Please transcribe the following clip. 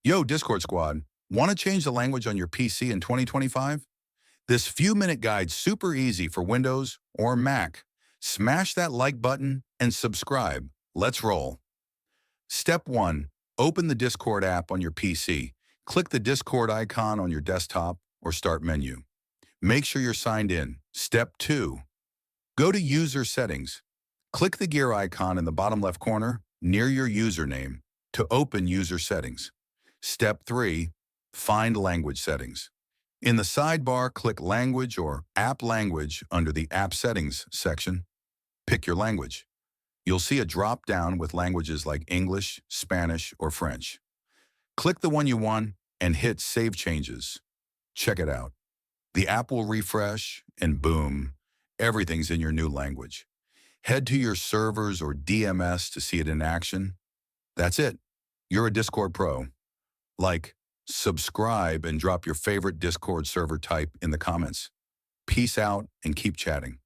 Yo, Discord squad, want to change the language on your PC in 2025? This few-minute guide's super easy for Windows or Mac. Smash that like button and subscribe. Let's roll. Step 1. Open the Discord app on your PC. Click the Discord icon on your desktop or Start menu. Make sure you're signed in. Step 2. Go to User Settings. Click the gear icon in the bottom left corner near your username to open User Settings. Step 3. Find Language Settings. In the sidebar, click Language or App Language under the App Settings section. Pick your language. You'll see a drop-down with languages like English, Spanish, or French. Click the one you want and hit Save Changes. Check it out. The app will refresh, and boom, everything's in your new language. Head to your servers or DMS to see it in action. That's it. You're a Discord pro. Like, subscribe, and drop your favorite Discord server type in the comments. Peace out and keep chatting.